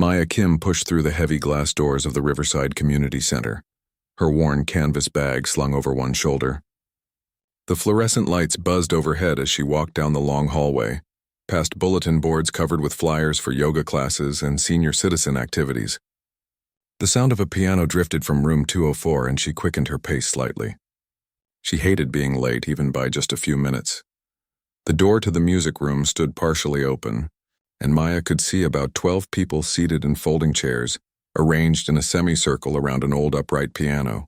Maya Kim pushed through the heavy glass doors of the Riverside Community Center, her worn canvas bag slung over one shoulder. The fluorescent lights buzzed overhead as she walked down the long hallway, past bulletin boards covered with flyers for yoga classes and senior citizen activities. The sound of a piano drifted from room 204 and she quickened her pace slightly. She hated being late, even by just a few minutes. The door to the music room stood partially open, and Maya could see about 12 people seated in folding chairs, arranged in a semicircle around an old upright piano.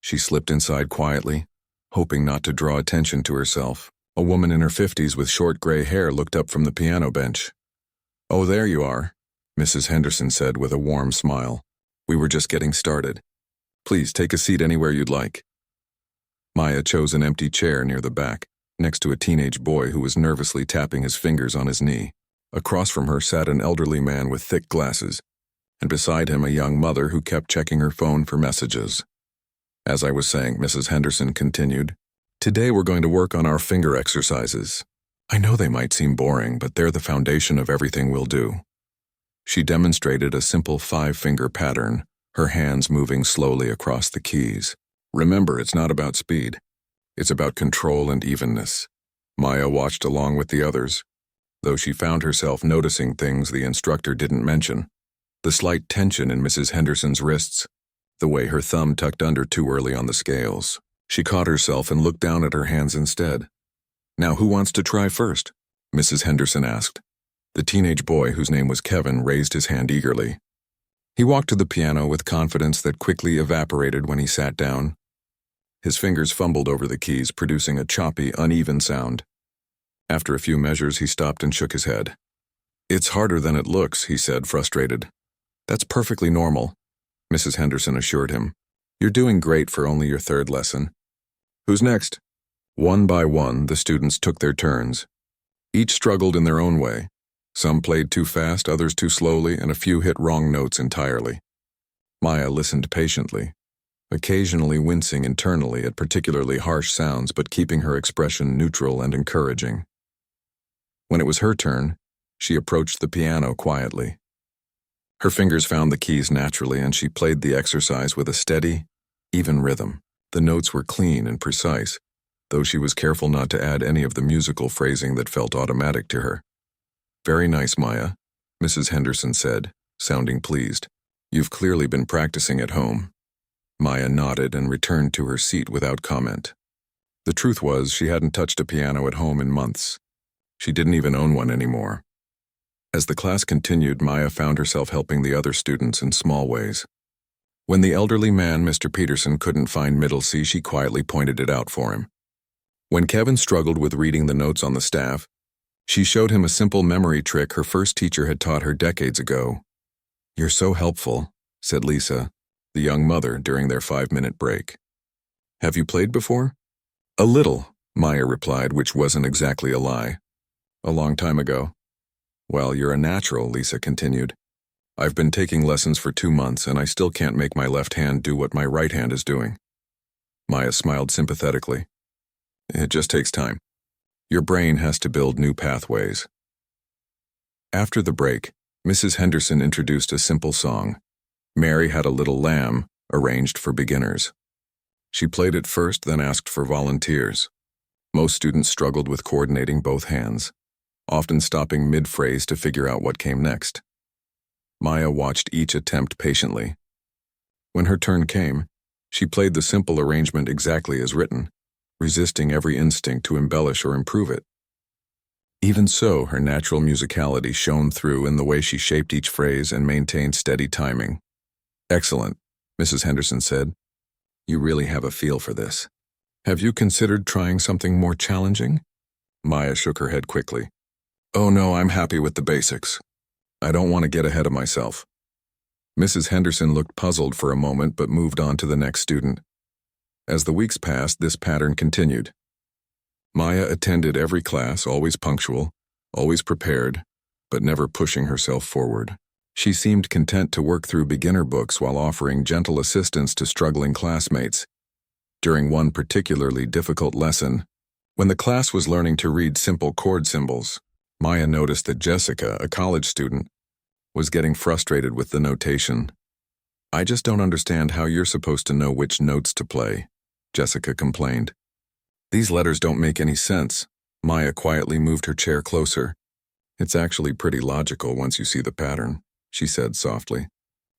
She slipped inside quietly, hoping not to draw attention to herself. A woman in her 50s with short gray hair looked up from the piano bench. "Oh, there you are," Mrs. Henderson said with a warm smile. "We were just getting started. Please take a seat anywhere you'd like." Maya chose an empty chair near the back, next to a teenage boy who was nervously tapping his fingers on his knee. Across from her sat an elderly man with thick glasses, and beside him a young mother who kept checking her phone for messages. "As I was saying," Mrs. Henderson continued, "today we're going to work on our finger exercises. I know they might seem boring, but they're the foundation of everything we'll do." She demonstrated a simple 5-finger pattern, her hands moving slowly across the keys. "Remember, it's not about speed. It's about control and evenness." Maya watched along with the others, though she found herself noticing things the instructor didn't mention. The slight tension in Mrs. Henderson's wrists, the way her thumb tucked under too early on the scales. She caught herself and looked down at her hands instead. "Now who wants to try first?" Mrs. Henderson asked. The teenage boy, whose name was Kevin, raised his hand eagerly. He walked to the piano with confidence that quickly evaporated when he sat down. His fingers fumbled over the keys, producing a choppy, uneven sound. After a few measures, he stopped and shook his head. "It's harder than it looks," he said, frustrated. "That's perfectly normal," Mrs. Henderson assured him. "You're doing great for only your 3rd lesson." "Who's next?" One by one, the students took their turns. Each struggled in their own way. Some played too fast, others too slowly, and a few hit wrong notes entirely. Maya listened patiently, occasionally wincing internally at particularly harsh sounds but keeping her expression neutral and encouraging. When it was her turn, she approached the piano quietly. Her fingers found the keys naturally, and she played the exercise with a steady, even rhythm. The notes were clean and precise, though she was careful not to add any of the musical phrasing that felt automatic to her. "Very nice, Maya," Mrs. Henderson said, sounding pleased. "You've clearly been practicing at home." Maya nodded and returned to her seat without comment. The truth was, she hadn't touched a piano at home in months. She didn't even own one anymore. As the class continued, Maya found herself helping the other students in small ways. When the elderly man, Mr. Peterson, couldn't find middle C, she quietly pointed it out for him. When Kevin struggled with reading the notes on the staff, she showed him a simple memory trick her first teacher had taught her decades ago. "You're so helpful," said Lisa, the young mother, during their 5-minute break. "Have you played before?" "A little," Maya replied, which wasn't exactly a lie. "A long time ago." "Well, you're a natural," Lisa continued. "I've been taking lessons for 2 months, and I still can't make my left hand do what my right hand is doing." Maya smiled sympathetically. "It just takes time. Your brain has to build new pathways." After the break, Mrs. Henderson introduced a simple song, "Mary Had a Little Lamb," arranged for beginners. She played it first, then asked for volunteers. Most students struggled with coordinating both hands, often stopping mid-phrase to figure out what came next. Maya watched each attempt patiently. When her turn came, she played the simple arrangement exactly as written, resisting every instinct to embellish or improve it. Even so, her natural musicality shone through in the way she shaped each phrase and maintained steady timing. "Excellent," Mrs. Henderson said. "You really have a feel for this. Have you considered trying something more challenging?" Maya shook her head quickly. "Oh no, I'm happy with the basics. I don't want to get ahead of myself." Mrs. Henderson looked puzzled for a moment but moved on to the next student. As the weeks passed, this pattern continued. Maya attended every class, always punctual, always prepared, but never pushing herself forward. She seemed content to work through beginner books while offering gentle assistance to struggling classmates. During one particularly difficult lesson, when the class was learning to read simple chord symbols, Maya noticed that Jessica, a college student, was getting frustrated with the notation. "I just don't understand how you're supposed to know which notes to play," Jessica complained. "These letters don't make any sense." Maya quietly moved her chair closer. "It's actually pretty logical once you see the pattern," she said softly.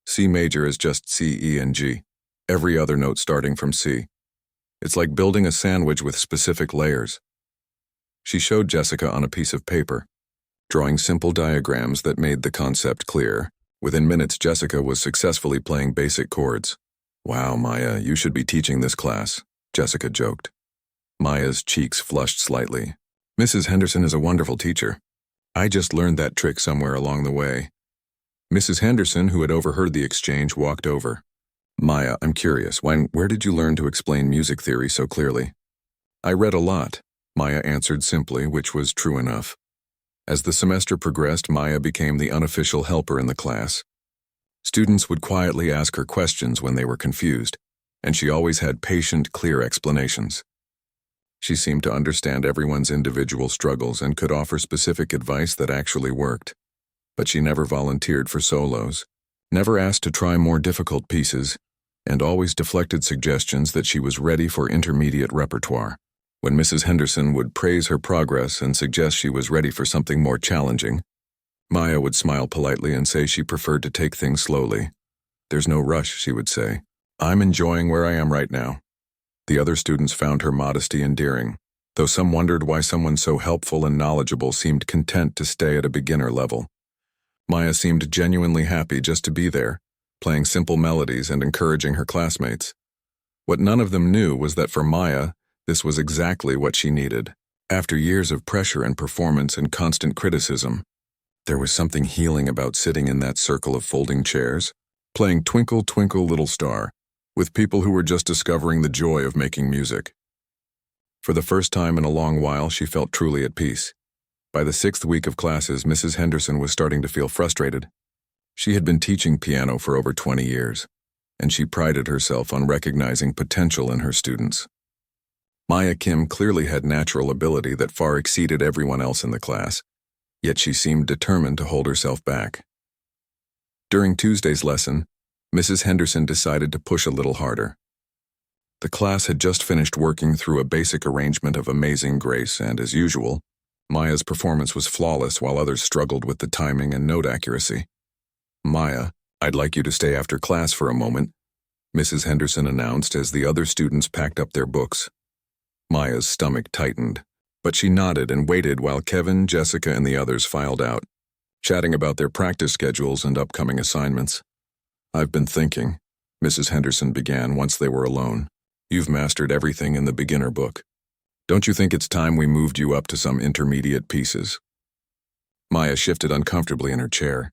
"C major is just C, E, and G. Every other note starting from C. It's like building a sandwich with specific layers." She showed Jessica on a piece of paper, drawing simple diagrams that made the concept clear. Within minutes, Jessica was successfully playing basic chords. "Wow, Maya, you should be teaching this class," Jessica joked. Maya's cheeks flushed slightly. "Mrs. Henderson is a wonderful teacher. I just learned that trick somewhere along the way." Mrs. Henderson, who had overheard the exchange, walked over. "Maya, I'm curious, where did you learn to explain music theory so clearly?" "I read a lot," Maya answered simply, which was true enough. As the semester progressed, Maya became the unofficial helper in the class. Students would quietly ask her questions when they were confused, and she always had patient, clear explanations. She seemed to understand everyone's individual struggles and could offer specific advice that actually worked. But she never volunteered for solos, never asked to try more difficult pieces, and always deflected suggestions that she was ready for intermediate repertoire. When Mrs. Henderson would praise her progress and suggest she was ready for something more challenging, Maya would smile politely and say she preferred to take things slowly. "There's no rush," she would say. "I'm enjoying where I am right now." The other students found her modesty endearing, though some wondered why someone so helpful and knowledgeable seemed content to stay at a beginner level. Maya seemed genuinely happy just to be there, playing simple melodies and encouraging her classmates. What none of them knew was that for Maya, this was exactly what she needed. After years of pressure and performance and constant criticism, there was something healing about sitting in that circle of folding chairs, playing Twinkle, Twinkle, Little Star, with people who were just discovering the joy of making music. For the first time in a long while, she felt truly at peace. By the 6th week of classes, Mrs. Henderson was starting to feel frustrated. She had been teaching piano for over 20 years, and she prided herself on recognizing potential in her students. Maya Kim clearly had natural ability that far exceeded everyone else in the class, yet she seemed determined to hold herself back. During Tuesday's lesson, Mrs. Henderson decided to push a little harder. The class had just finished working through a basic arrangement of Amazing Grace, and as usual, Maya's performance was flawless while others struggled with the timing and note accuracy. "Maya, I'd like you to stay after class for a moment," Mrs. Henderson announced as the other students packed up their books. Maya's stomach tightened, but she nodded and waited while Kevin, Jessica, and the others filed out, chatting about their practice schedules and upcoming assignments. "I've been thinking," Mrs. Henderson began once they were alone. "You've mastered everything in the beginner book. Don't you think it's time we moved you up to some intermediate pieces?" Maya shifted uncomfortably in her chair.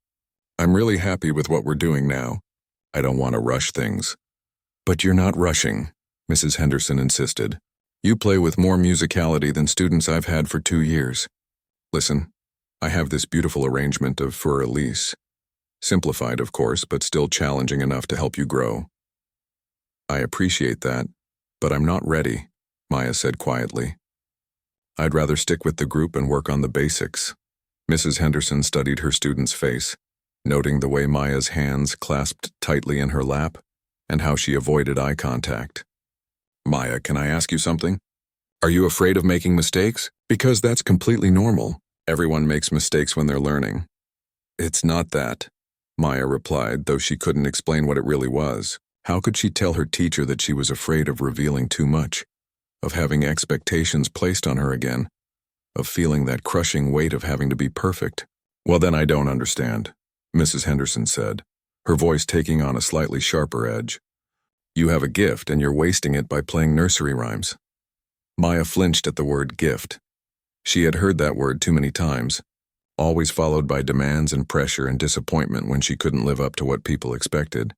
"I'm really happy with what we're doing now. I don't want to rush things." "But you're not rushing," Mrs. Henderson insisted. "You play with more musicality than students I've had for 2 years. Listen, I have this beautiful arrangement of Für Elise. Simplified, of course, but still challenging enough to help you grow." "I appreciate that, but I'm not ready," Maya said quietly. "I'd rather stick with the group and work on the basics." Mrs. Henderson studied her student's face, noting the way Maya's hands clasped tightly in her lap and how she avoided eye contact. "Maya, can I ask you something? Are you afraid of making mistakes? Because that's completely normal. Everyone makes mistakes when they're learning." "It's not that," Maya replied, though she couldn't explain what it really was. How could she tell her teacher that she was afraid of revealing too much, of having expectations placed on her again, of feeling that crushing weight of having to be perfect? "Well, then I don't understand," Mrs. Henderson said, her voice taking on a slightly sharper edge. "You have a gift and you're wasting it by playing nursery rhymes." Maya flinched at the word gift. She had heard that word too many times, always followed by demands and pressure and disappointment when she couldn't live up to what people expected.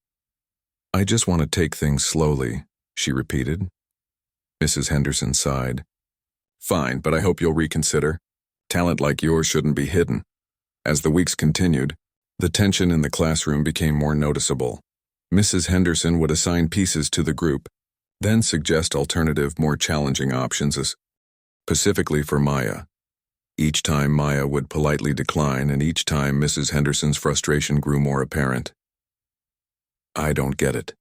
"I just want to take things slowly," she repeated. Mrs. Henderson sighed. "Fine, but I hope you'll reconsider. Talent like yours shouldn't be hidden." As the weeks continued, the tension in the classroom became more noticeable. Mrs. Henderson would assign pieces to the group, then suggest alternative, more challenging options specifically for Maya. Each time Maya would politely decline, and each time Mrs. Henderson's frustration grew more apparent. "I don't get it,"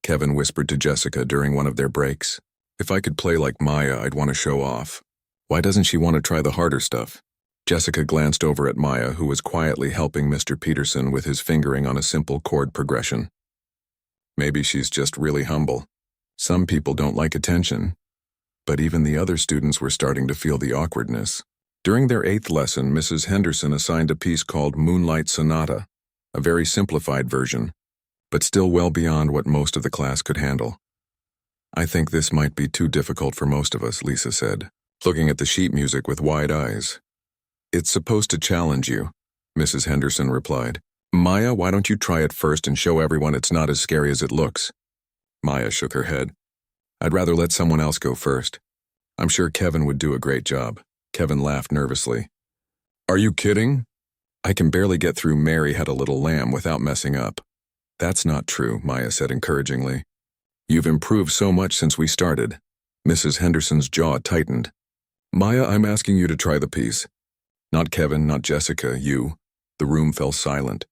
Kevin whispered to Jessica during one of their breaks. "If I could play like Maya, I'd want to show off. Why doesn't she want to try the harder stuff?" Jessica glanced over at Maya, who was quietly helping Mr. Peterson with his fingering on a simple chord progression. "Maybe she's just really humble. Some people don't like attention." But even the other students were starting to feel the awkwardness. During their 8th lesson, Mrs. Henderson assigned a piece called Moonlight Sonata, a very simplified version, but still well beyond what most of the class could handle. "I think this might be too difficult for most of us," Lisa said, looking at the sheet music with wide eyes. "It's supposed to challenge you," Mrs. Henderson replied. "Maya, why don't you try it first and show everyone it's not as scary as it looks?" Maya shook her head. "I'd rather let someone else go first. I'm sure Kevin would do a great job." Kevin laughed nervously. "Are you kidding? I can barely get through Mary Had a Little Lamb without messing up." "That's not true," Maya said encouragingly. "You've improved so much since we started." Mrs. Henderson's jaw tightened. "Maya, I'm asking you to try the piece." "Not Kevin, not Jessica, you." The room fell silent.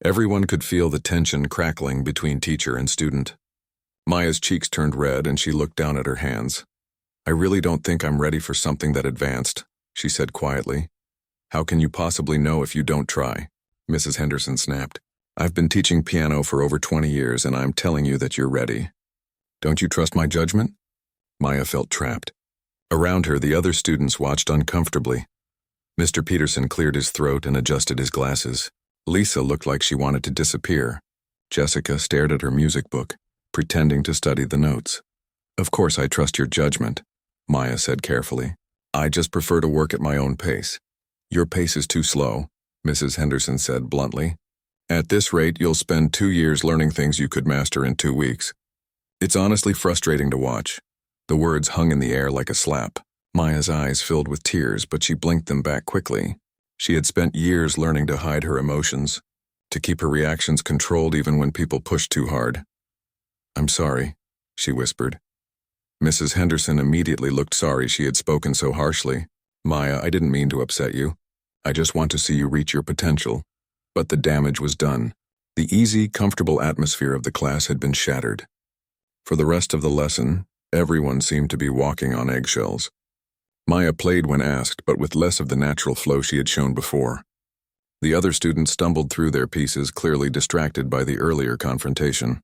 Everyone could feel the tension crackling between teacher and student. Maya's cheeks turned red and she looked down at her hands. "I really don't think I'm ready for something that advanced," she said quietly. "How can you possibly know if you don't try?" Mrs. Henderson snapped. "I've been teaching piano for over 20 years and I'm telling you that you're ready. Don't you trust my judgment?" Maya felt trapped. Around her, the other students watched uncomfortably. Mr. Peterson cleared his throat and adjusted his glasses. Lisa looked like she wanted to disappear. Jessica stared at her music book, pretending to study the notes. "Of course I trust your judgment," Maya said carefully. "I just prefer to work at my own pace." "Your pace is too slow," Mrs. Henderson said bluntly. "At this rate, you'll spend 2 years learning things you could master in 2 weeks. It's honestly frustrating to watch." The words hung in the air like a slap. Maya's eyes filled with tears, but she blinked them back quickly. She had spent years learning to hide her emotions, to keep her reactions controlled even when people pushed too hard. "I'm sorry," she whispered. Mrs. Henderson immediately looked sorry she had spoken so harshly. "Maya, I didn't mean to upset you. I just want to see you reach your potential." But the damage was done. The easy, comfortable atmosphere of the class had been shattered. For the rest of the lesson, everyone seemed to be walking on eggshells. Maya played when asked, but with less of the natural flow she had shown before. The other students stumbled through their pieces, clearly distracted by the earlier confrontation.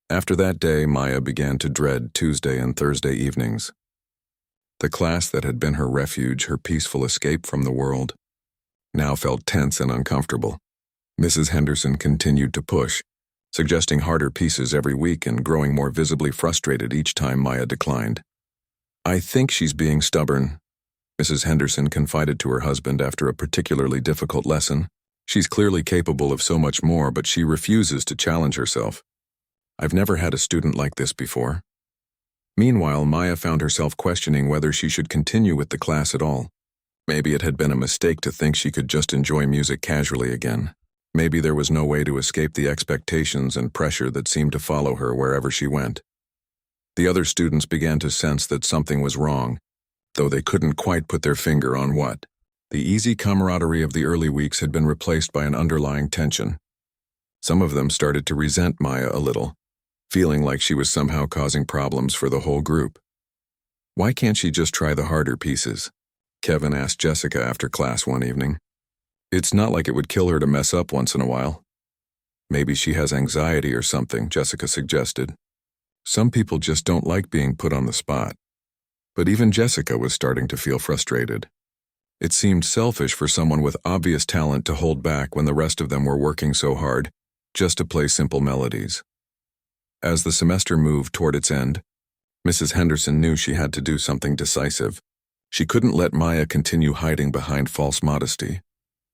After that day, Maya began to dread Tuesday and Thursday evenings. The class that had been her refuge, her peaceful escape from the world, now felt tense and uncomfortable. Mrs. Henderson continued to push, suggesting harder pieces every week and growing more visibly frustrated each time Maya declined. "I think she's being stubborn," Mrs. Henderson confided to her husband after a particularly difficult lesson. "She's clearly capable of so much more, but she refuses to challenge herself. I've never had a student like this before." Meanwhile, Maya found herself questioning whether she should continue with the class at all. Maybe it had been a mistake to think she could just enjoy music casually again. Maybe there was no way to escape the expectations and pressure that seemed to follow her wherever she went. The other students began to sense that something was wrong, though they couldn't quite put their finger on what. The easy camaraderie of the early weeks had been replaced by an underlying tension. Some of them started to resent Maya a little, feeling like she was somehow causing problems for the whole group. "Why can't she just try the harder pieces?" Kevin asked Jessica after class one evening. "It's not like it would kill her to mess up once in a while." "Maybe she has anxiety or something," Jessica suggested. "Some people just don't like being put on the spot." But even Jessica was starting to feel frustrated. It seemed selfish for someone with obvious talent to hold back when the rest of them were working so hard just to play simple melodies. As the semester moved toward its end, Mrs. Henderson knew she had to do something decisive. She couldn't let Maya continue hiding behind false modesty,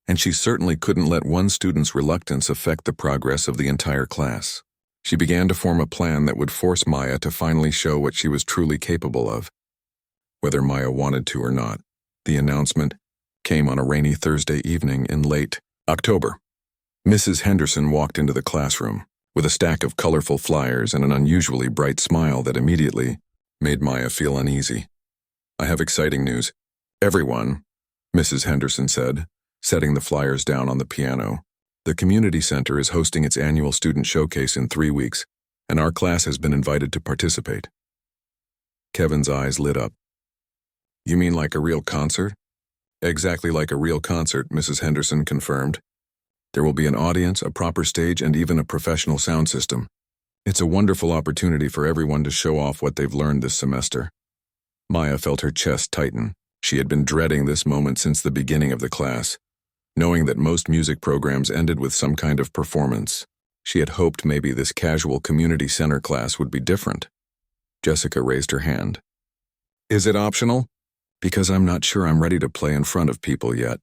and she certainly couldn't let one student's reluctance affect the progress of the entire class. She began to form a plan that would force Maya to finally show what she was truly capable of, whether Maya wanted to or not. The announcement came on a rainy Thursday evening in late October. Mrs. Henderson walked into the classroom with a stack of colorful flyers and an unusually bright smile that immediately made Maya feel uneasy. "I have exciting news. Everyone, Mrs. Henderson said, setting the flyers down on the piano. The community center is hosting its annual student showcase in 3 weeks, and our class has been invited to participate. Kevin's eyes lit up. You mean like a real concert? Exactly like a real concert, Mrs. Henderson confirmed. There will be an audience, a proper stage, and even a professional sound system. It's a wonderful opportunity for everyone to show off what they've learned this semester. Maya felt her chest tighten. She had been dreading this moment since the beginning of the class. Knowing that most music programs ended with some kind of performance, she had hoped maybe this casual community center class would be different. Jessica raised her hand. Is it optional? Because I'm not sure I'm ready to play in front of people yet.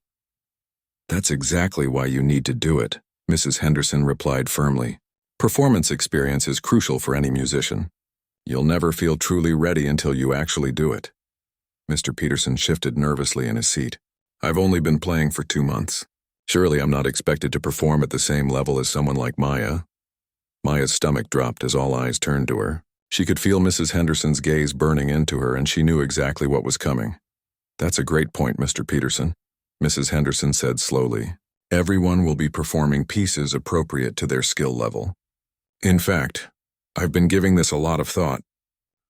That's exactly why you need to do it, Mrs. Henderson replied firmly. Performance experience is crucial for any musician. You'll never feel truly ready until you actually do it. Mr. Peterson shifted nervously in his seat. I've only been playing for 2 months. Surely I'm not expected to perform at the same level as someone like Maya. Maya's stomach dropped as all eyes turned to her. She could feel Mrs. Henderson's gaze burning into her, and she knew exactly what was coming. That's a great point, Mr. Peterson, Mrs. Henderson said slowly. Everyone will be performing pieces appropriate to their skill level. In fact, I've been giving this a lot of thought,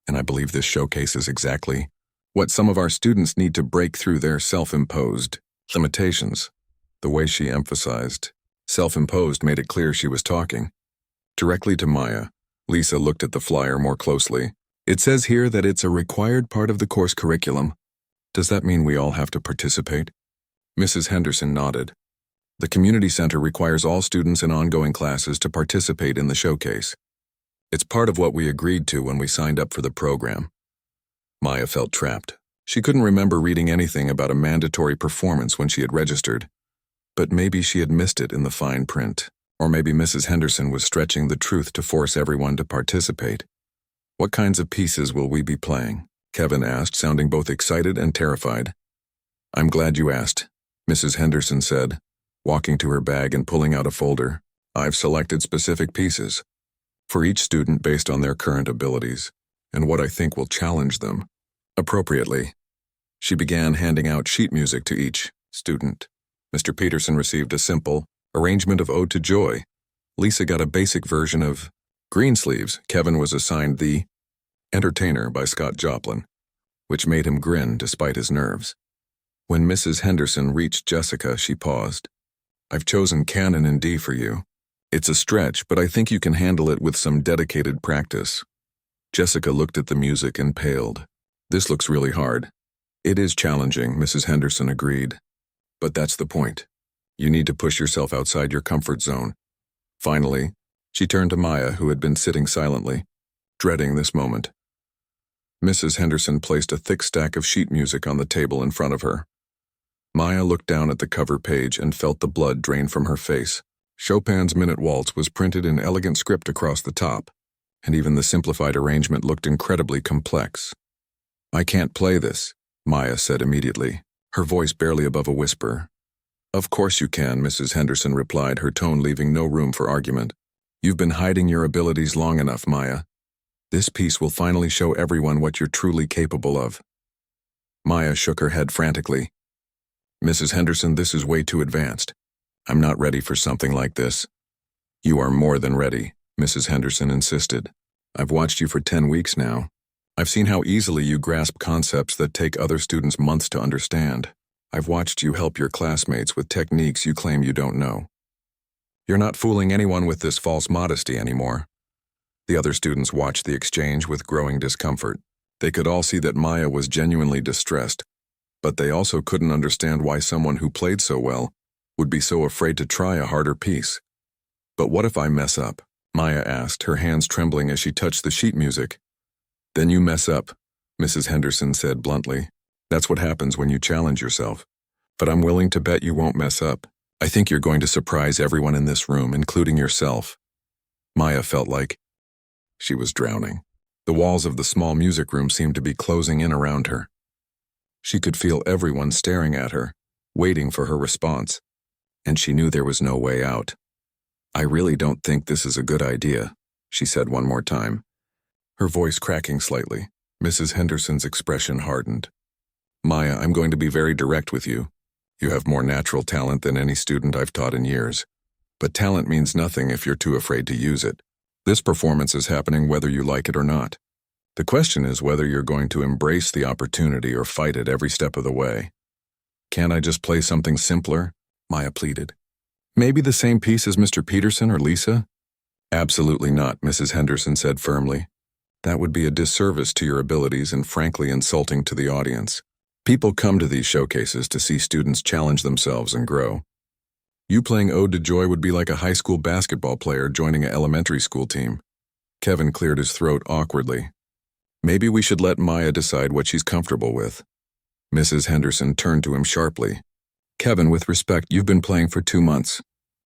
and I believe this showcase is exactly what some of our students need to break through their self-imposed limitations. The way she emphasized self-imposed made it clear she was talking directly to Maya. Lisa looked at the flyer more closely. It says here that it's a required part of the course curriculum. Does that mean we all have to participate? Mrs. Henderson nodded. The community center requires all students in ongoing classes to participate in the showcase. It's part of what we agreed to when we signed up for the program. Maya felt trapped. She couldn't remember reading anything about a mandatory performance when she had registered. But maybe she had missed it in the fine print. Or maybe Mrs. Henderson was stretching the truth to force everyone to participate. What kinds of pieces will we be playing? Kevin asked, sounding both excited and terrified. I'm glad you asked, Mrs. Henderson said, walking to her bag and pulling out a folder. I've selected specific pieces for each student based on their current abilities and what I think will challenge them appropriately. She began handing out sheet music to each student. Mr. Peterson received a simple arrangement of Ode to Joy. Lisa got a basic version of Greensleeves. Kevin was assigned the Entertainer by Scott Joplin, which made him grin despite his nerves. When Mrs. Henderson reached Jessica, she paused. I've chosen Canon in D for you. It's a stretch, but I think you can handle it with some dedicated practice. Jessica looked at the music and paled. This looks really hard. It is challenging, Mrs. Henderson agreed. But that's the point. You need to push yourself outside your comfort zone. Finally, she turned to Maya, who had been sitting silently, dreading this moment. Mrs. Henderson placed a thick stack of sheet music on the table in front of her. Maya looked down at the cover page and felt the blood drain from her face. Chopin's Minute Waltz was printed in elegant script across the top, and even the simplified arrangement looked incredibly complex. I can't play this, Maya said immediately, her voice barely above a whisper. Of course you can, Mrs. Henderson replied, her tone leaving no room for argument. You've been hiding your abilities long enough, Maya. This piece will finally show everyone what you're truly capable of. Maya shook her head frantically. Mrs. Henderson, this is way too advanced. I'm not ready for something like this. You are more than ready, Mrs. Henderson insisted. I've watched you for 10 weeks now. I've seen how easily you grasp concepts that take other students months to understand. I've watched you help your classmates with techniques you claim you don't know. You're not fooling anyone with this false modesty anymore. The other students watched the exchange with growing discomfort. They could all see that Maya was genuinely distressed, but they also couldn't understand why someone who played so well would be so afraid to try a harder piece. But what if I mess up? Maya asked, her hands trembling as she touched the sheet music. Then you mess up, Mrs. Henderson said bluntly. That's what happens when you challenge yourself. But I'm willing to bet you won't mess up. I think you're going to surprise everyone in this room, including yourself. Maya felt like she was drowning. The walls of the small music room seemed to be closing in around her. She could feel everyone staring at her, waiting for her response, and she knew there was no way out. I really don't think this is a good idea, she said one more time, her voice cracking slightly. Mrs. Henderson's expression hardened. Maya, I'm going to be very direct with you. You have more natural talent than any student I've taught in years. But talent means nothing if you're too afraid to use it. This performance is happening whether you like it or not. The question is whether you're going to embrace the opportunity or fight it every step of the way. Can't I just play something simpler? Maya pleaded. Maybe the same piece as Mr. Peterson or Lisa? Absolutely not, Mrs. Henderson said firmly. That would be a disservice to your abilities and frankly insulting to the audience. People come to these showcases to see students challenge themselves and grow. You playing Ode to Joy would be like a high school basketball player joining an elementary school team. Kevin cleared his throat awkwardly. Maybe we should let Maya decide what she's comfortable with. Mrs. Henderson turned to him sharply. Kevin, with respect, you've been playing for 2 months.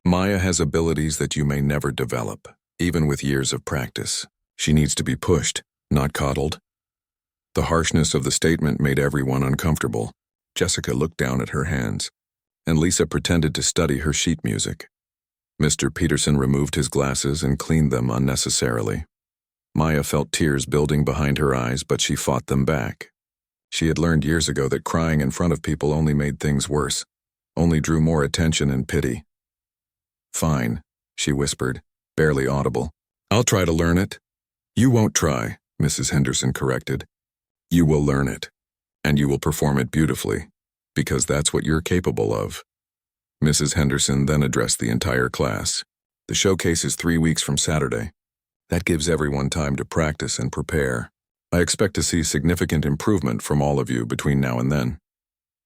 Maya has abilities that you may never develop, even with years of practice. She needs to be pushed, not coddled. The harshness of the statement made everyone uncomfortable. Jessica looked down at her hands, and Lisa pretended to study her sheet music. Mr. Peterson removed his glasses and cleaned them unnecessarily. Maya felt tears building behind her eyes, but she fought them back. She had learned years ago that crying in front of people only made things worse, only drew more attention and pity. Fine, she whispered, barely audible. I'll try to learn it. You won't try, Mrs. Henderson corrected. You will learn it, and you will perform it beautifully, because that's what you're capable of. Mrs. Henderson then addressed the entire class. The showcase is 3 weeks from Saturday. That gives everyone time to practice and prepare. I expect to see significant improvement from all of you between now and then.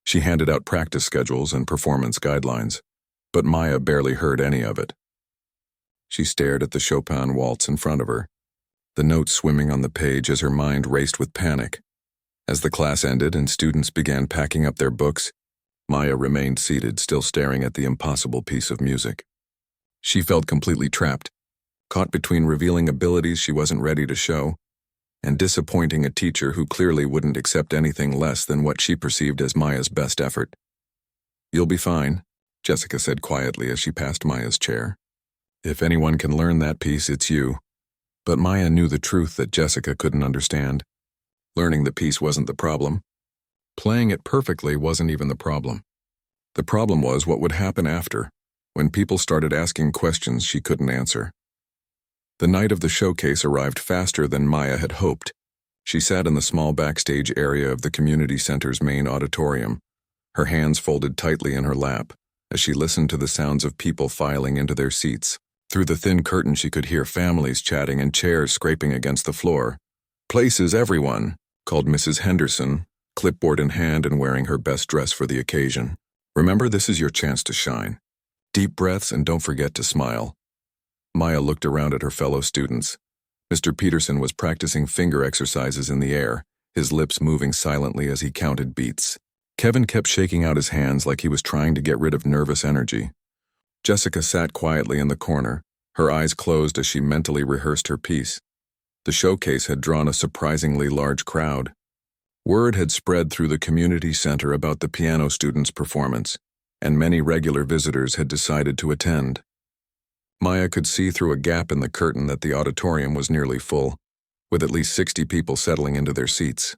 She handed out practice schedules and performance guidelines, but Maya barely heard any of it. She stared at the Chopin waltz in front of her, the notes swimming on the page as her mind raced with panic. As the class ended and students began packing up their books, Maya remained seated, still staring at the impossible piece of music. She felt completely trapped, caught between revealing abilities she wasn't ready to show and disappointing a teacher who clearly wouldn't accept anything less than what she perceived as Maya's best effort. You'll be fine, Jessica said quietly as she passed Maya's chair. If anyone can learn that piece, it's you. But Maya knew the truth that Jessica couldn't understand. Learning the piece wasn't the problem. Playing it perfectly wasn't even the problem. The problem was what would happen after, when people started asking questions she couldn't answer. The night of the showcase arrived faster than Maya had hoped. She sat in the small backstage area of the community center's main auditorium, her hands folded tightly in her lap, as she listened to the sounds of people filing into their seats. Through the thin curtain she could hear families chatting and chairs scraping against the floor. Places, everyone, called Mrs. Henderson, clipboard in hand and wearing her best dress for the occasion. Remember, this is your chance to shine. Deep breaths and don't forget to smile. Maya looked around at her fellow students. Mr. Peterson was practicing finger exercises in the air, his lips moving silently as he counted beats. Kevin kept shaking out his hands like he was trying to get rid of nervous energy. Jessica sat quietly in the corner, her eyes closed as she mentally rehearsed her piece. The showcase had drawn a surprisingly large crowd. Word had spread through the community center about the piano students' performance, and many regular visitors had decided to attend. Maya could see through a gap in the curtain that the auditorium was nearly full, with at least 60 people settling into their seats.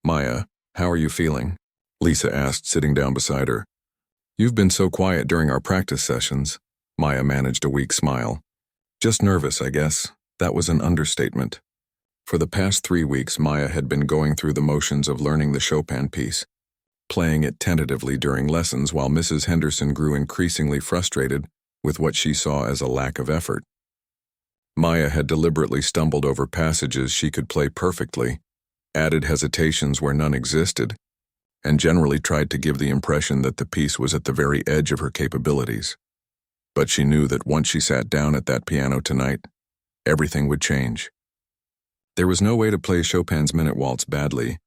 Maya, how are you feeling? Lisa asked, sitting down beside her. You've been so quiet during our practice sessions. Maya managed a weak smile. Just nervous, I guess. That was an understatement. For the past 3 weeks, Maya had been going through the motions of learning the Chopin piece, playing it tentatively during lessons while Mrs. Henderson grew increasingly frustrated with what she saw as a lack of effort. Maya had deliberately stumbled over passages she could play perfectly, added hesitations where none existed, and generally tried to give the impression that the piece was at the very edge of her capabilities. But she knew that once she sat down at that piano tonight, everything would change. There was no way to play Chopin's Minute Waltz badly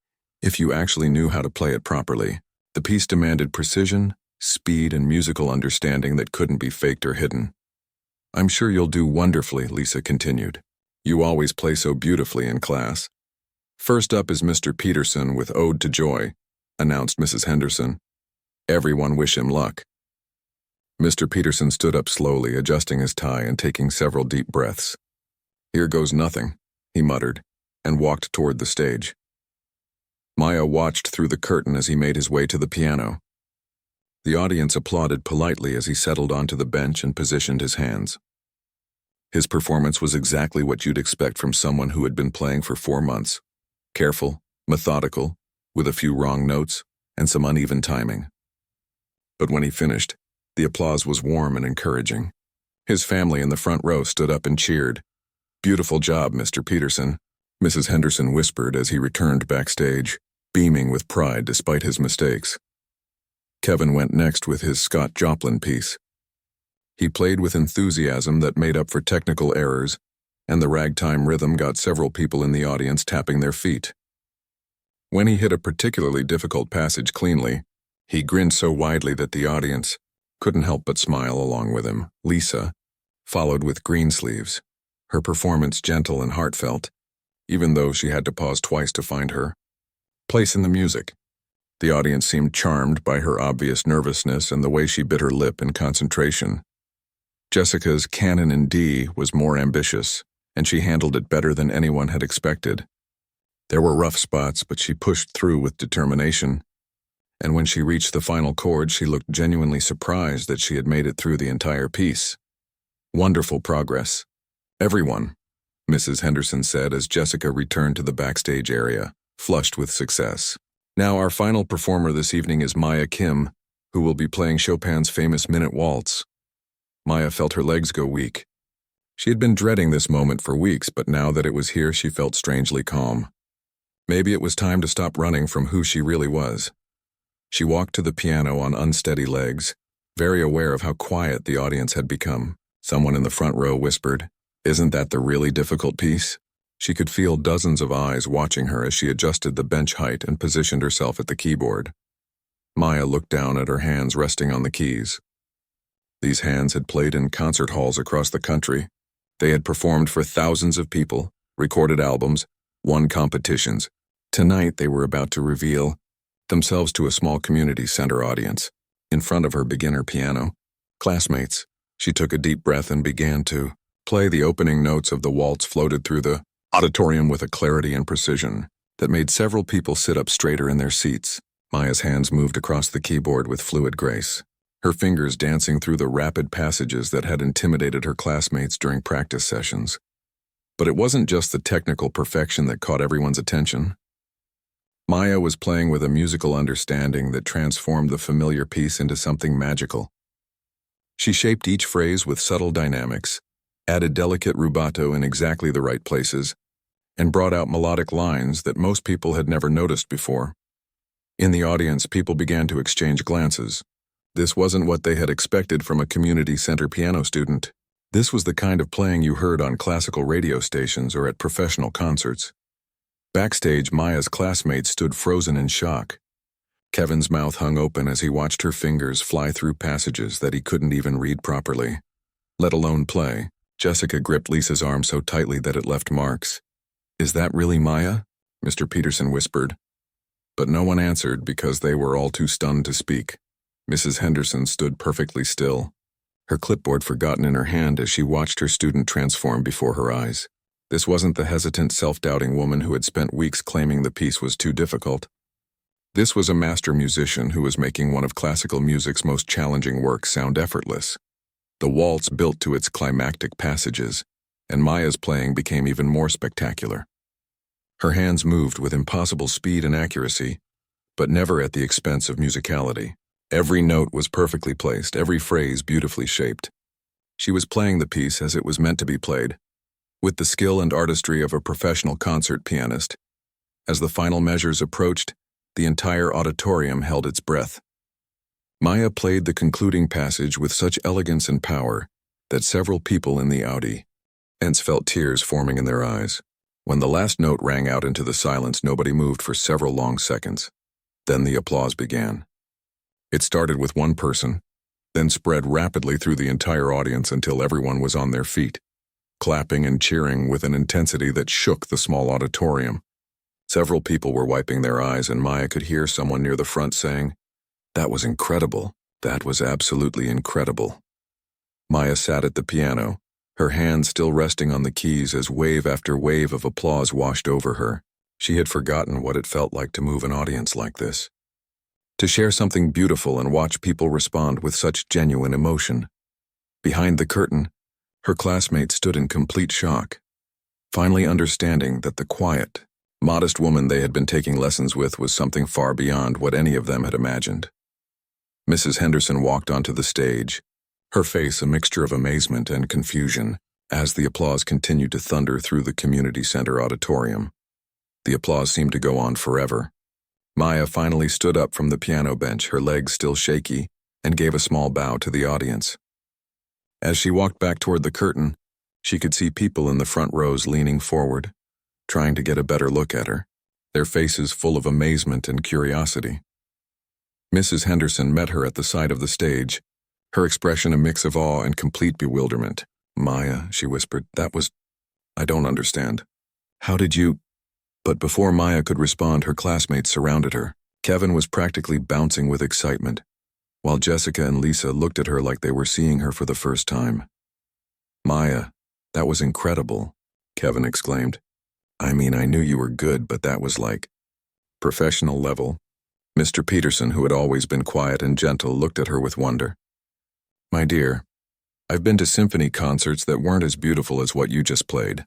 if you actually knew how to play it properly. The piece demanded precision, speed, and musical understanding that couldn't be faked or hidden. I'm sure you'll do wonderfully, Lisa continued. You always play so beautifully in class. First up is Mr. Peterson with Ode to Joy, announced Mrs. Henderson. Everyone wish him luck. Mr. Peterson stood up slowly, adjusting his tie and taking several deep breaths. Here goes nothing, he muttered, and walked toward the stage. Maya watched through the curtain as he made his way to the piano. The audience applauded politely as he settled onto the bench and positioned his hands. His performance was exactly what you'd expect from someone who had been playing for 4 months. Careful, methodical, with a few wrong notes and some uneven timing. But when he finished, the applause was warm and encouraging. His family in the front row stood up and cheered. "Beautiful job, Mr. Peterson," Mrs. Henderson whispered as he returned backstage, beaming with pride despite his mistakes. Kevin went next with his Scott Joplin piece. He played with enthusiasm that made up for technical errors, and the ragtime rhythm got several people in the audience tapping their feet. When he hit a particularly difficult passage cleanly, he grinned so widely that the audience couldn't help but smile along with him. Lisa followed with Greensleeves, her performance gentle and heartfelt, even though she had to pause twice to find her place in the music. The audience seemed charmed by her obvious nervousness and the way she bit her lip in concentration. Jessica's Canon in D was more ambitious, and she handled it better than anyone had expected. There were rough spots, but she pushed through with determination, and when she reached the final chord, she looked genuinely surprised that she had made it through the entire piece. "Wonderful progress, everyone," Mrs. Henderson said as Jessica returned to the backstage area, flushed with success. "Now our final performer this evening is Maya Kim, who will be playing Chopin's famous Minute Waltz." Maya felt her legs go weak. She had been dreading this moment for weeks, but now that it was here, she felt strangely calm. Maybe it was time to stop running from who she really was. She walked to the piano on unsteady legs, very aware of how quiet the audience had become. Someone in the front row whispered, "Isn't that the really difficult piece?" She could feel dozens of eyes watching her as she adjusted the bench height and positioned herself at the keyboard. Maya looked down at her hands resting on the keys. These hands had played in concert halls across the country. They had performed for thousands of people, recorded albums, won competitions. Tonight they were about to reveal themselves to a small community center audience. In front of her beginner piano, classmates, she took a deep breath and began to play. The opening notes of the waltz floated through the auditorium with a clarity and precision that made several people sit up straighter in their seats. Maya's hands moved across the keyboard with fluid grace, her fingers dancing through the rapid passages that had intimidated her classmates during practice sessions. But it wasn't just the technical perfection that caught everyone's attention. Maya was playing with a musical understanding that transformed the familiar piece into something magical. She shaped each phrase with subtle dynamics, added delicate rubato in exactly the right places, and brought out melodic lines that most people had never noticed before. In the audience, people began to exchange glances. This wasn't what they had expected from a community center piano student. This was the kind of playing you heard on classical radio stations or at professional concerts. Backstage, Maya's classmates stood frozen in shock. Kevin's mouth hung open as he watched her fingers fly through passages that he couldn't even read properly, let alone play. Jessica gripped Lisa's arm so tightly that it left marks. "Is that really Maya?" Mr. Peterson whispered. But no one answered because they were all too stunned to speak. Mrs. Henderson stood perfectly still, her clipboard forgotten in her hand as she watched her student transform before her eyes. This wasn't the hesitant, self-doubting woman who had spent weeks claiming the piece was too difficult. This was a master musician who was making one of classical music's most challenging works sound effortless. The waltz built to its climactic passages, and Maya's playing became even more spectacular. Her hands moved with impossible speed and accuracy, but never at the expense of musicality. Every note was perfectly placed, every phrase beautifully shaped. She was playing the piece as it was meant to be played, with the skill and artistry of a professional concert pianist. As the final measures approached, the entire auditorium held its breath. Maya played the concluding passage with such elegance and power that several people in the audience felt tears forming in their eyes. When the last note rang out into the silence, nobody moved for several long seconds. Then the applause began. It started with one person, then spread rapidly through the entire audience until everyone was on their feet, clapping and cheering with an intensity that shook the small auditorium. Several people were wiping their eyes, and Maya could hear someone near the front saying, "That was incredible. That was absolutely incredible." Maya sat at the piano, her hands still resting on the keys as wave after wave of applause washed over her. She had forgotten what it felt like to move an audience like this. To share something beautiful and watch people respond with such genuine emotion. Behind the curtain, her classmates stood in complete shock, finally understanding that the quiet, modest woman they had been taking lessons with was something far beyond what any of them had imagined. Mrs. Henderson walked onto the stage, her face a mixture of amazement and confusion, as the applause continued to thunder through the community center auditorium. The applause seemed to go on forever. Maya finally stood up from the piano bench, her legs still shaky, and gave a small bow to the audience. As she walked back toward the curtain, she could see people in the front rows leaning forward, trying to get a better look at her, their faces full of amazement and curiosity. Mrs. Henderson met her at the side of the stage, her expression a mix of awe and complete bewilderment. "Maya," she whispered, I don't understand. How did you—" But before Maya could respond, her classmates surrounded her. Kevin was practically bouncing with excitement, while Jessica and Lisa looked at her like they were seeing her for the first time. "Maya, that was incredible," Kevin exclaimed. "I mean, I knew you were good, but that was like professional level." Mr. Peterson, who had always been quiet and gentle, looked at her with wonder. "My dear, I've been to symphony concerts that weren't as beautiful as what you just played."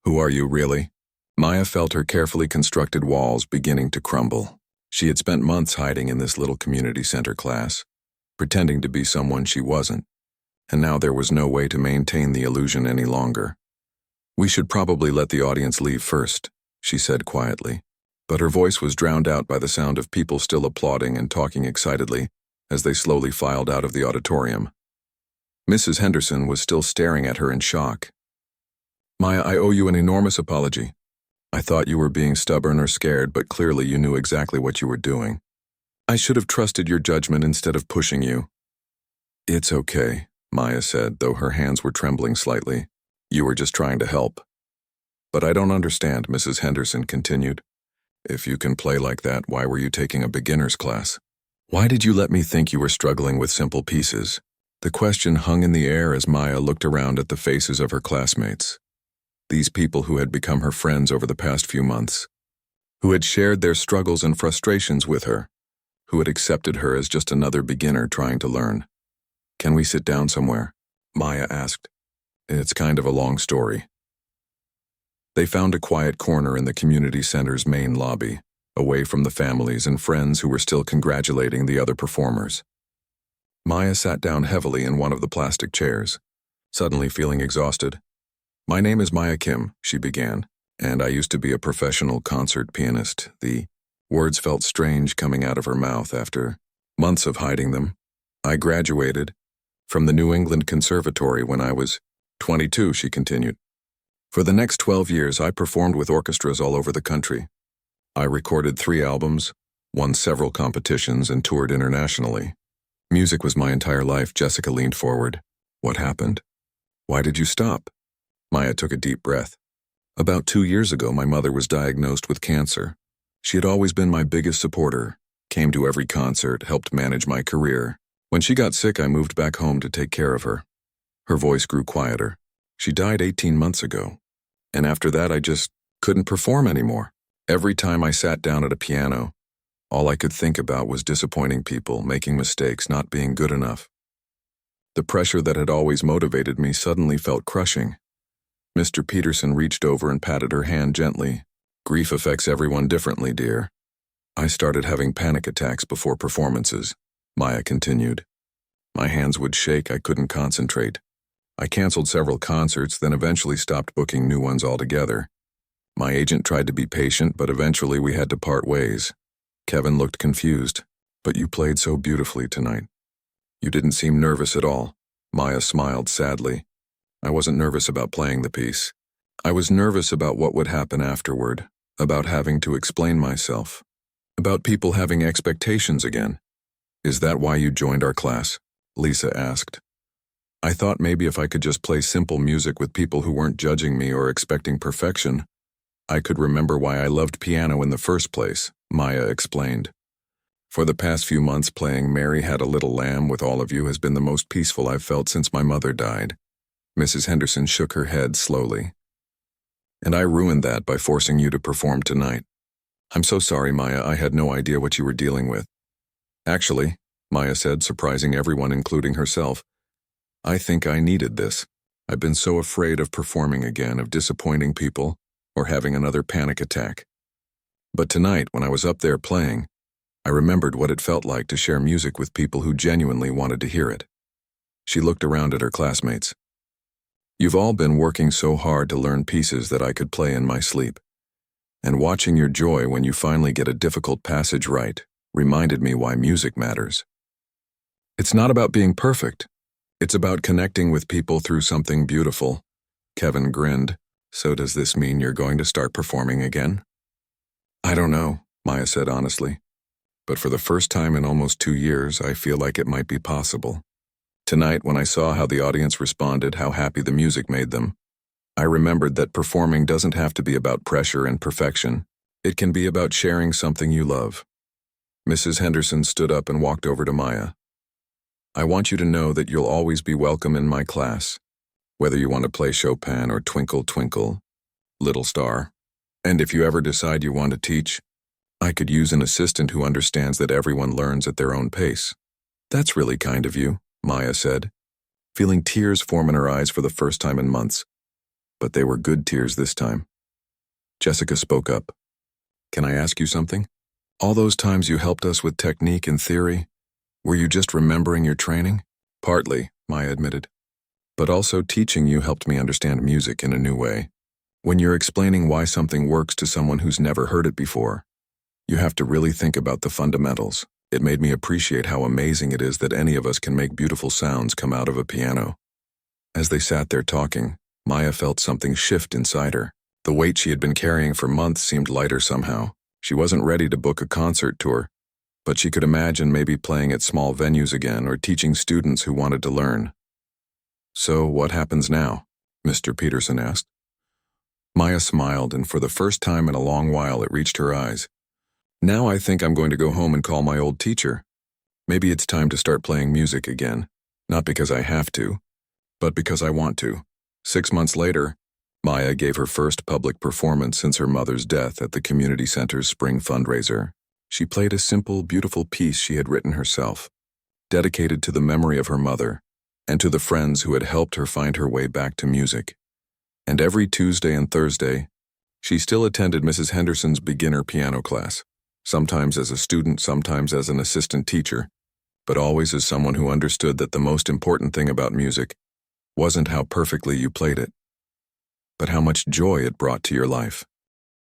"Who are you, really?" Maya felt her carefully constructed walls beginning to crumble. She had spent months hiding in this little community center class, pretending to be someone she wasn't, and now there was no way to maintain the illusion any longer. "We should probably let the audience leave first," she said quietly, but her voice was drowned out by the sound of people still applauding and talking excitedly as they slowly filed out of the auditorium. Mrs. Henderson was still staring at her in shock. "Maya, I owe you an enormous apology. I thought you were being stubborn or scared, but clearly you knew exactly what you were doing. I should have trusted your judgment instead of pushing you." "It's okay," Maya said, though her hands were trembling slightly. "You were just trying to help." "But I don't understand," Mrs. Henderson continued. "If you can play like that, why were you taking a beginner's class? Why did you let me think you were struggling with simple pieces?" The question hung in the air as Maya looked around at the faces of her classmates. These people who had become her friends over the past few months, who had shared their struggles and frustrations with her, who had accepted her as just another beginner trying to learn. "Can we sit down somewhere?" Maya asked. "It's kind of a long story." They found a quiet corner in the community center's main lobby, away from the families and friends who were still congratulating the other performers. Maya sat down heavily in one of the plastic chairs, suddenly feeling exhausted. "My name is Maya Kim," she began, "and I used to be a professional concert pianist." The words felt strange coming out of her mouth after months of hiding them. "I graduated from the New England Conservatory when I was 22, she continued. "For the next 12 years, I performed with orchestras all over the country. I recorded 3 albums, won several competitions, and toured internationally. Music was my entire life." Jessica leaned forward. "What happened? Why did you stop?" Maya took a deep breath. "About 2 years ago, my mother was diagnosed with cancer. She had always been my biggest supporter, came to every concert, helped manage my career. When she got sick, I moved back home to take care of her." Her voice grew quieter. "She died 18 months ago. And after that, I just couldn't perform anymore. Every time I sat down at a piano, all I could think about was disappointing people, making mistakes, not being good enough. The pressure that had always motivated me suddenly felt crushing." Mr. Peterson reached over and patted her hand gently. "Grief affects everyone differently, dear. I started having panic attacks before performances," Maya continued. "My hands would shake, I couldn't concentrate. I canceled several concerts, then eventually stopped booking new ones altogether. My agent tried to be patient, but eventually we had to part ways." Kevin looked confused. "But you played so beautifully tonight. You didn't seem nervous at all." Maya smiled sadly. "I wasn't nervous about playing the piece. I was nervous about what would happen afterward, about having to explain myself, about people having expectations again." "Is that why you joined our class?" Lisa asked. "I thought maybe if I could just play simple music with people who weren't judging me or expecting perfection, I could remember why I loved piano in the first place," Maya explained. "For the past few months, playing Mary Had a Little Lamb with all of you has been the most peaceful I've felt since my mother died." Mrs. Henderson shook her head slowly. "And I ruined that by forcing you to perform tonight. I'm so sorry, Maya. I had no idea what you were dealing with." Actually, Maya said, surprising everyone, including herself, I think I needed this. I've been so afraid of performing again, of disappointing people, or having another panic attack. But tonight, when I was up there playing, I remembered what it felt like to share music with people who genuinely wanted to hear it. She looked around at her classmates. You've all been working so hard to learn pieces that I could play in my sleep. And watching your joy when you finally get a difficult passage right reminded me why music matters. It's not about being perfect. It's about connecting with people through something beautiful. Kevin grinned. So does this mean you're going to start performing again? I don't know, Maya said honestly. But for the first time in almost 2 years, I feel like it might be possible. Tonight, when I saw how the audience responded, how happy the music made them, I remembered that performing doesn't have to be about pressure and perfection. It can be about sharing something you love. Mrs. Henderson stood up and walked over to Maya. I want you to know that you'll always be welcome in my class, whether you want to play Chopin or Twinkle, Twinkle, Little Star. And if you ever decide you want to teach, I could use an assistant who understands that everyone learns at their own pace. That's really kind of you, Maya said, feeling tears form in her eyes for the first time in months. But they were good tears this time. Jessica spoke up. Can I ask you something? All those times you helped us with technique and theory, were you just remembering your training? Partly, Maya admitted. But also teaching you helped me understand music in a new way. When you're explaining why something works to someone who's never heard it before, you have to really think about the fundamentals. It made me appreciate how amazing it is that any of us can make beautiful sounds come out of a piano. As they sat there talking, Maya felt something shift inside her. The weight she had been carrying for months seemed lighter somehow. She wasn't ready to book a concert tour, but she could imagine maybe playing at small venues again or teaching students who wanted to learn. So what happens now? Mr. Peterson asked. Maya smiled, and for the first time in a long while it reached her eyes. Now I think I'm going to go home and call my old teacher. Maybe it's time to start playing music again. Not because I have to, but because I want to. 6 months later, Maya gave her first public performance since her mother's death at the community center's spring fundraiser. She played a simple, beautiful piece she had written herself, dedicated to the memory of her mother and to the friends who had helped her find her way back to music. And every Tuesday and Thursday, she still attended Mrs. Henderson's beginner piano class, sometimes as a student, sometimes as an assistant teacher, but always as someone who understood that the most important thing about music wasn't how perfectly you played it, but how much joy it brought to your life.